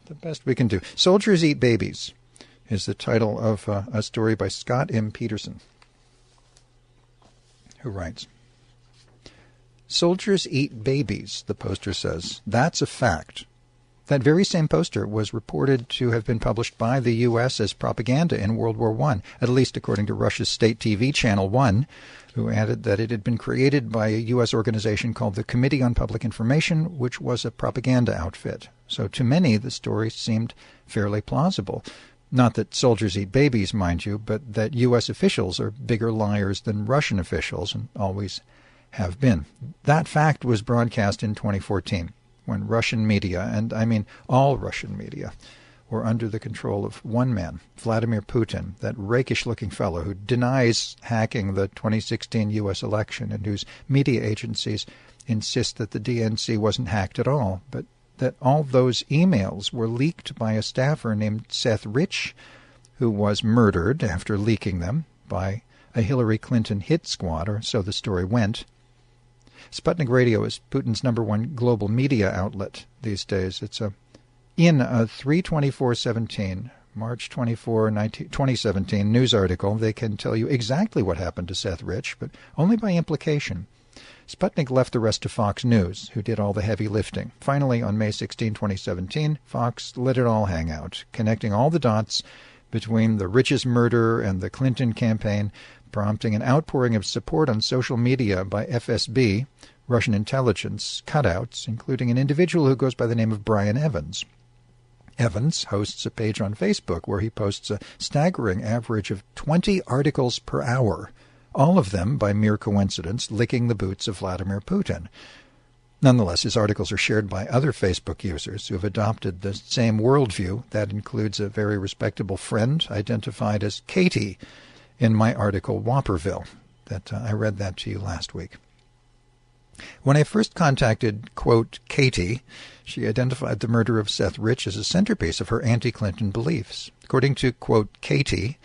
The best we can do. Soldiers Eat Babies is the title of a story by Scott M. Peterson, who writes, "Soldiers eat babies," the poster says. "That's a fact." That very same poster was reported to have been published by the U.S. as propaganda in World War I, at least according to Russia's state TV Channel 1, who added that it had been created by a U.S. organization called the Committee on Public Information, which was a propaganda outfit. So to many, the story seemed fairly plausible. Not that soldiers eat babies, mind you, but that U.S. officials are bigger liars than Russian officials and always have been. That fact was broadcast in 2014, when Russian media, and I mean all Russian media, were under the control of one man, Vladimir Putin, that rakish-looking fellow who denies hacking the 2016 U.S. election and whose media agencies insist that the DNC wasn't hacked at all, but that all those emails were leaked by a staffer named Seth Rich, who was murdered after leaking them by a Hillary Clinton hit squad, or so the story went. Sputnik Radio is Putin's #1 global media outlet these days. It's in a 3/24/17, March 24, 2017 news article. They can tell you exactly what happened to Seth Rich, but only by implication. Sputnik left the rest to Fox News, who did all the heavy lifting. Finally, on May 16, 2017, Fox let it all hang out, connecting all the dots between the Rich's murder and the Clinton campaign, prompting an outpouring of support on social media by FSB, Russian intelligence, cutouts, including an individual who goes by the name of Brian Evans. Evans hosts a page on Facebook where he posts a staggering average of 20 articles per hour, all of them, by mere coincidence, licking the boots of Vladimir Putin. Nonetheless, his articles are shared by other Facebook users who have adopted the same worldview. That includes a very respectable friend identified as Katie in my article Whopperville. I read that to you last week. When I first contacted, quote, Katie, she identified the murder of Seth Rich as a centerpiece of her anti-Clinton beliefs. According to, quote, Katie,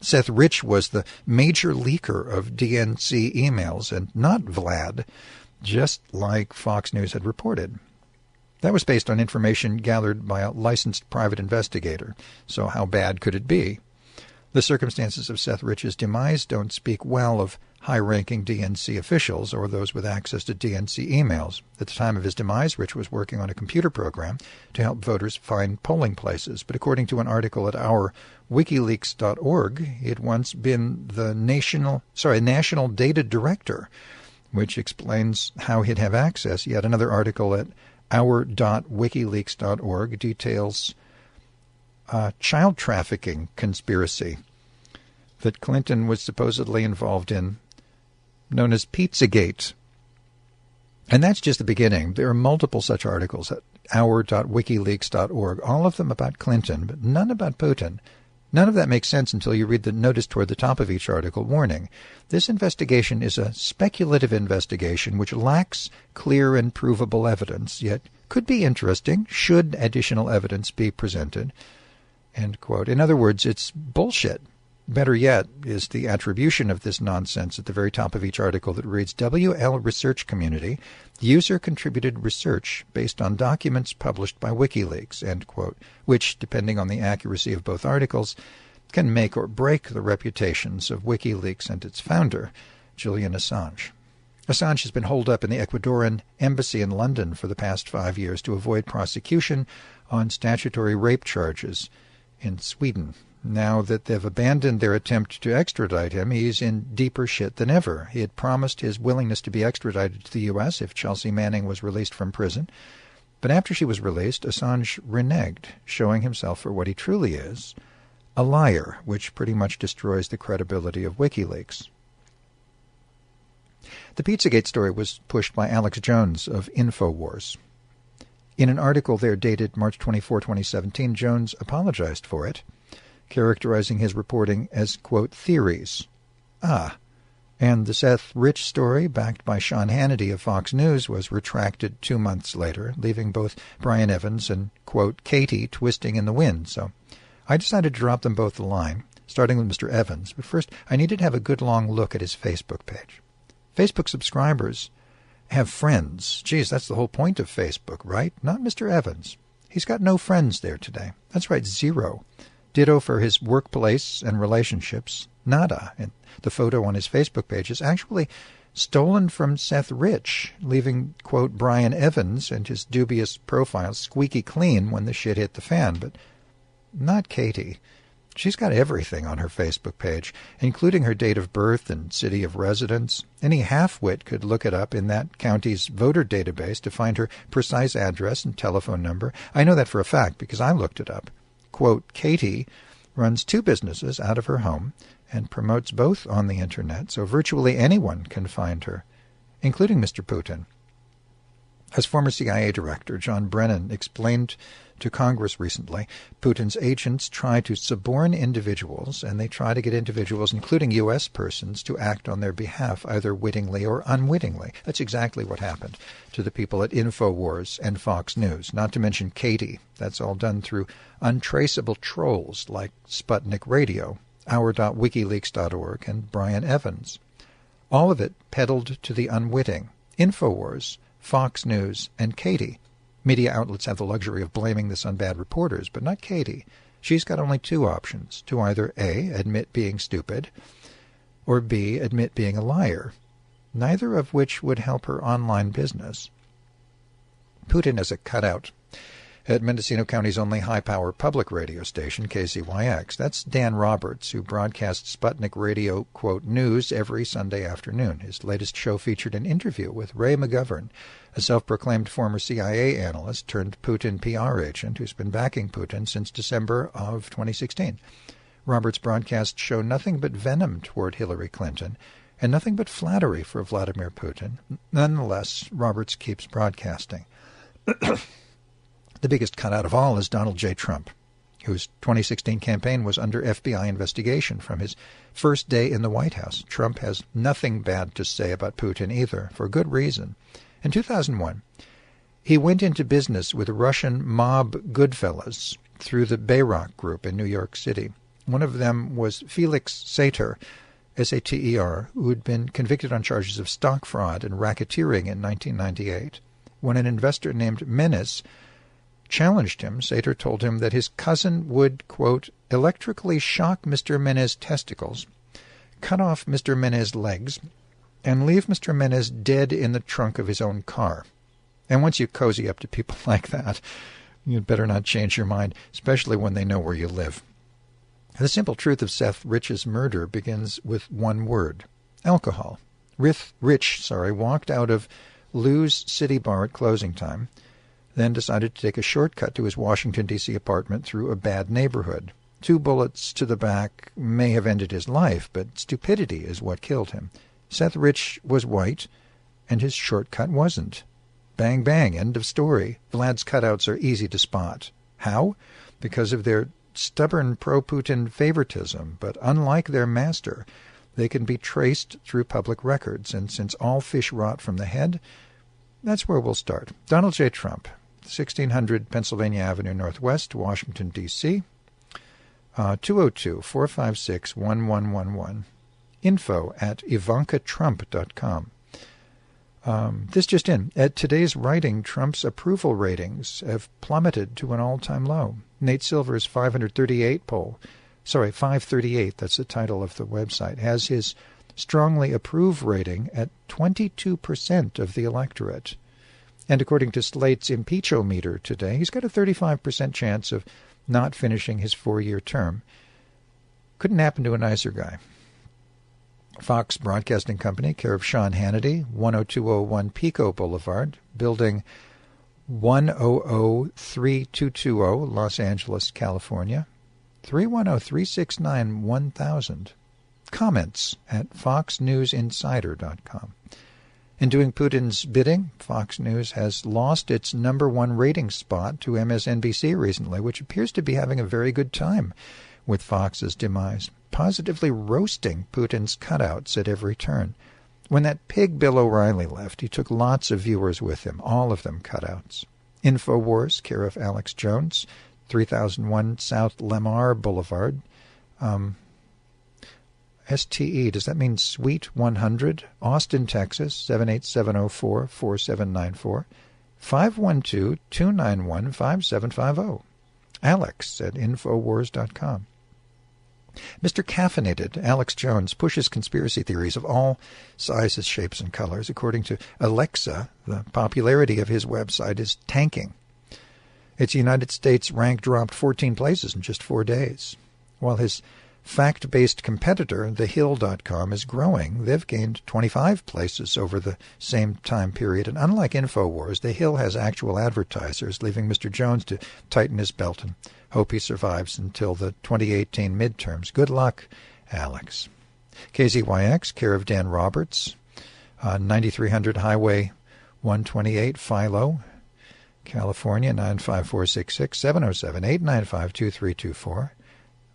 Seth Rich was the major leaker of DNC emails and not Vlad, just like Fox News had reported. That was based on information gathered by a licensed private investigator. So how bad could it be? The circumstances of Seth Rich's demise don't speak well of high-ranking DNC officials or those with access to DNC emails. At the time of his demise, Rich was working on a computer program to help voters find polling places. But according to an article at our WikiLeaks.org, he had once been the national data director, which explains how he'd have access. Yet another article at our.wikileaks.org details child trafficking conspiracy that Clinton was supposedly involved in, known as Pizzagate. And that's just the beginning. There are multiple such articles at our.wikileaks.org, all of them about Clinton, but none about Putin. None of that makes sense until you read the notice toward the top of each article. Warning, this investigation is a speculative investigation which lacks clear and provable evidence, yet could be interesting should additional evidence be presented. End quote. In other words, it's bullshit. Better yet is the attribution of this nonsense at the very top of each article that reads, WL Research Community, user-contributed research based on documents published by WikiLeaks, end quote, which, depending on the accuracy of both articles, can make or break the reputations of WikiLeaks and its founder, Julian Assange. Assange has been holed up in the Ecuadorian embassy in London for the past 5 years to avoid prosecution on statutory rape charges in Sweden. Now that they've abandoned their attempt to extradite him, he's in deeper shit than ever. He had promised his willingness to be extradited to the U.S. if Chelsea Manning was released from prison. But after she was released, Assange reneged, showing himself for what he truly is, a liar, which pretty much destroys the credibility of WikiLeaks. The Pizzagate story was pushed by Alex Jones of InfoWars. In an article there dated March 24, 2017, Jones apologized for it, characterizing his reporting as, quote, theories. And the Seth Rich story, backed by Sean Hannity of Fox News, was retracted 2 months later, leaving both Brian Evans and, quote, Katie twisting in the wind. So I decided to drop them both a line, starting with Mr. Evans. But first, I needed to have a good long look at his Facebook page. Facebook subscribers have friends. Geez, that's the whole point of Facebook, right? Not Mr. Evans. He's got no friends there today. That's right, 0. Ditto for his workplace and relationships. Nada. And the photo on his Facebook page is actually stolen from Seth Rich, leaving, quote, Brian Evans and his dubious profile squeaky clean when the shit hit the fan. But not Katie. She's got everything on her Facebook page, including her date of birth and city of residence. Any half-wit could look it up in that county's voter database to find her precise address and telephone number. I know that for a fact because I looked it up. Quote, Katie runs 2 businesses out of her home and promotes both on the Internet, so virtually anyone can find her, including Mr. Putin. As former CIA Director John Brennan explained to Congress recently, Putin's agents try to suborn individuals, and they try to get individuals, including U.S. persons, to act on their behalf, either wittingly or unwittingly. That's exactly what happened to the people at InfoWars and Fox News, not to mention Katie. That's all done through untraceable trolls like Sputnik Radio, our.wikileaks.org, and Brian Evans. All of it peddled to the unwitting. InfoWars, Fox News, and Katie. Media outlets have the luxury of blaming this on bad reporters, but not Katie. She's got only 2 options, to either A, admit being stupid, or B, admit being a liar, neither of which would help her online business. Putin has a cutout at Mendocino County's only high-power public radio station, KZYX. That's Dan Roberts, who broadcasts Sputnik Radio, quote, news every Sunday afternoon. His latest show featured an interview with Ray McGovern, a self-proclaimed former CIA analyst turned Putin PR agent who's been backing Putin since December of 2016. Roberts' broadcasts show nothing but venom toward Hillary Clinton and nothing but flattery for Vladimir Putin. Nonetheless, Roberts keeps broadcasting. The biggest cutout of all is Donald J. Trump, whose 2016 campaign was under FBI investigation from his first day in the White House. Trump has nothing bad to say about Putin either, for good reason. In 2001, he went into business with Russian mob Goodfellas through the Bayrock Group in New York City. One of them was Felix Sater, S-A-T-E-R, who had been convicted on charges of stock fraud and racketeering in 1998. When an investor named Menes challenged him, Sater told him that his cousin would, quote, electrically shock Mr. Menes' testicles, cut off Mr. Menes' legs, and leave Mr. Menes dead in the trunk of his own car. And once you cozy up to people like that, you'd better not change your mind, especially when they know where you live. The simple truth of Seth Rich's murder begins with one word: alcohol. Rich walked out of Lou's City Bar at closing time, then decided to take a shortcut to his Washington, D.C. apartment through a bad neighborhood. 2 bullets to the back may have ended his life, but stupidity is what killed him. Seth Rich was white, and his shortcut wasn't. Bang, bang, end of story. Vlad's cutouts are easy to spot. How? Because of their stubborn pro-Putin favoritism, but unlike their master, they can be traced through public records, and since all fish rot from the head, that's where we'll start. Donald J. Trump, 1600 Pennsylvania Avenue Northwest, Washington, D.C., 202-456-1111, info@ivankatrump.com. This just in. At today's writing, Trump's approval ratings have plummeted to an all-time low. Nate Silver's 538, that's the title of the website, has his strongly approve rating at 22% of the electorate. And according to Slate's impeachometer today, he's got a 35% chance of not finishing his 4-year term. Couldn't happen to a nicer guy. Fox Broadcasting Company, care of Sean Hannity, 10201 Pico Boulevard, building 1003-220, Los Angeles, California, 310-369-1000. Comments at foxnewsinsider.com. In doing Putin's bidding, Fox News has lost its #1 rating spot to MSNBC recently, which appears to be having a very good time with Fox's demise, positively roasting Putin's cutouts at every turn. When that pig Bill O'Reilly left, he took lots of viewers with him, all of them cutouts. InfoWars, care of Alex Jones, 3001 South Lamar Boulevard. STE, does that mean Suite 100? Austin, Texas, 78704-4794. 512-291-5750. Alex at Infowars.com. Mr. Caffeinated, Alex Jones, pushes conspiracy theories of all sizes, shapes, and colors. According to Alexa, the popularity of his website is tanking. Its United States rank dropped 14 places in just 4 days. While his fact-based competitor, TheHill.com, is growing, they've gained 25 places over the same time period. And unlike InfoWars, The Hill has actual advertisers, leaving Mr. Jones to tighten his belt and hope he survives until the 2018 midterms. Good luck, Alex. KZYX, care of Dan Roberts, 9300 Highway 128, Philo, California, 95466, 707-895-2324.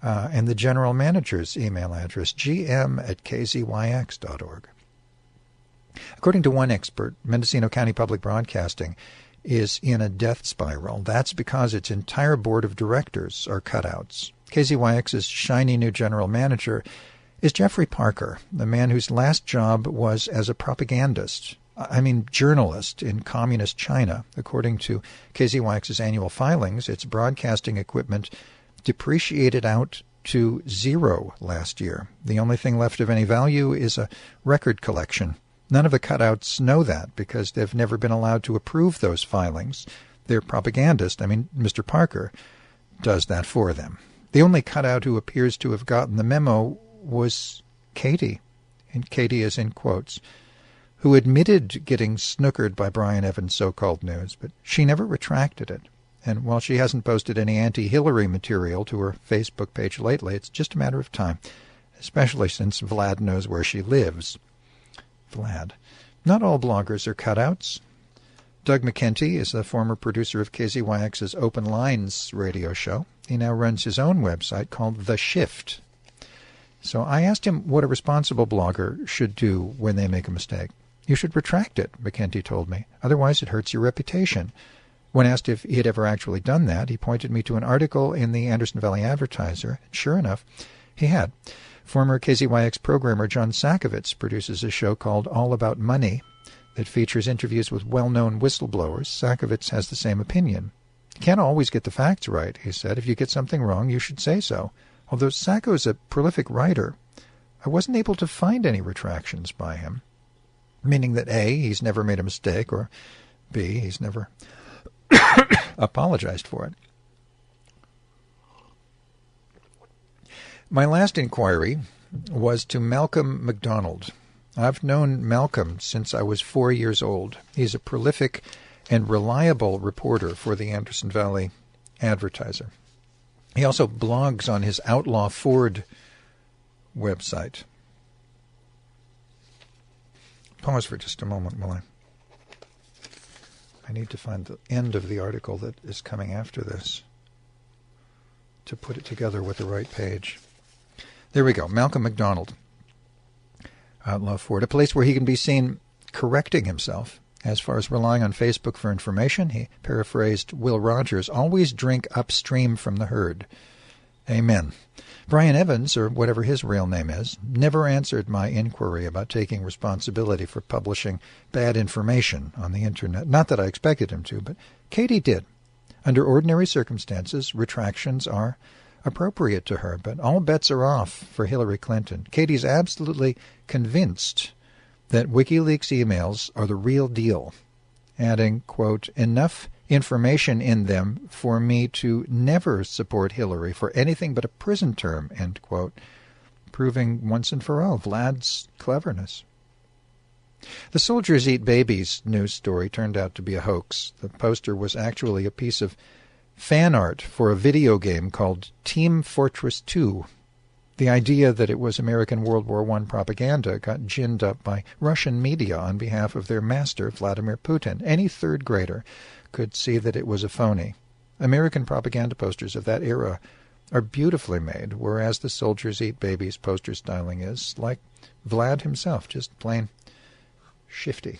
And the general manager's email address, gm@kzyx.org. According to one expert, Mendocino County Public Broadcasting is in a death spiral. That's because its entire board of directors are cutouts. KZYX's shiny new general manager is Jeffrey Parker, the man whose last job was as a journalist in communist China. According to KZYX's annual filings, its broadcasting equipment depreciated out to zero last year. The only thing left of any value is a record collection. None of the cutouts know that because they've never been allowed to approve those filings. Their propagandist, Mr. Parker, does that for them. The only cutout who appears to have gotten the memo was Katie, and Katie is in quotes, who admitted getting snookered by Brian Evans' so-called news, but she never retracted it. And while she hasn't posted any anti-Hillary material to her Facebook page lately, it's just a matter of time, especially since Vlad knows where she lives. Vlad. Not all bloggers are cutouts. Doug McKenty is the former producer of KZYX's Open Lines radio show. He now runs his own website called The Shift. So I asked him what a responsible blogger should do when they make a mistake. You should retract it, McKenty told me. Otherwise it hurts your reputation. When asked if he had ever actually done that, he pointed me to an article in the Anderson Valley Advertiser. Sure enough, he had. Former KZYX programmer John Sakovitz produces a show called All About Money that features interviews with well-known whistleblowers. Sakovitz has the same opinion. You can't always get the facts right, he said. If you get something wrong, you should say so. Although Sacco is a prolific writer, I wasn't able to find any retractions by him, meaning that A, he's never made a mistake, or B, he's never apologized for it. My last inquiry was to Malcolm McDonald. I've known Malcolm since I was 4 years old. He's a prolific and reliable reporter for the Anderson Valley Advertiser. He also blogs on his Outlaw Ford website. Pause for just a moment while I need to find the end of the article that is coming after this to put it together with the right page. There we go. Malcolm McDonald, Outlaw Ford, a place where he can be seen correcting himself. As far as relying on Facebook for information, he paraphrased Will Rogers, always drink upstream from the herd. Amen. Brian Evans, or whatever his real name is, never answered my inquiry about taking responsibility for publishing bad information on the Internet. Not that I expected him to, but Katie did. Under ordinary circumstances, retractions are appropriate to her, but all bets are off for Hillary Clinton. Katie's absolutely convinced that WikiLeaks emails are the real deal, adding, quote, enough information in them for me to never support Hillary for anything but a prison term, end quote, proving once and for all Vlad's cleverness. The Soldiers Eat Babies news story turned out to be a hoax. The poster was actually a piece of fan art for a video game called Team Fortress 2. The idea that it was American World War I propaganda got ginned up by Russian media on behalf of their master, Vladimir Putin. Any third grader could see that it was a phony. American propaganda posters of that era are beautifully made, whereas the Soldiers Eat Babies poster styling is, like Vlad himself, just plain shifty.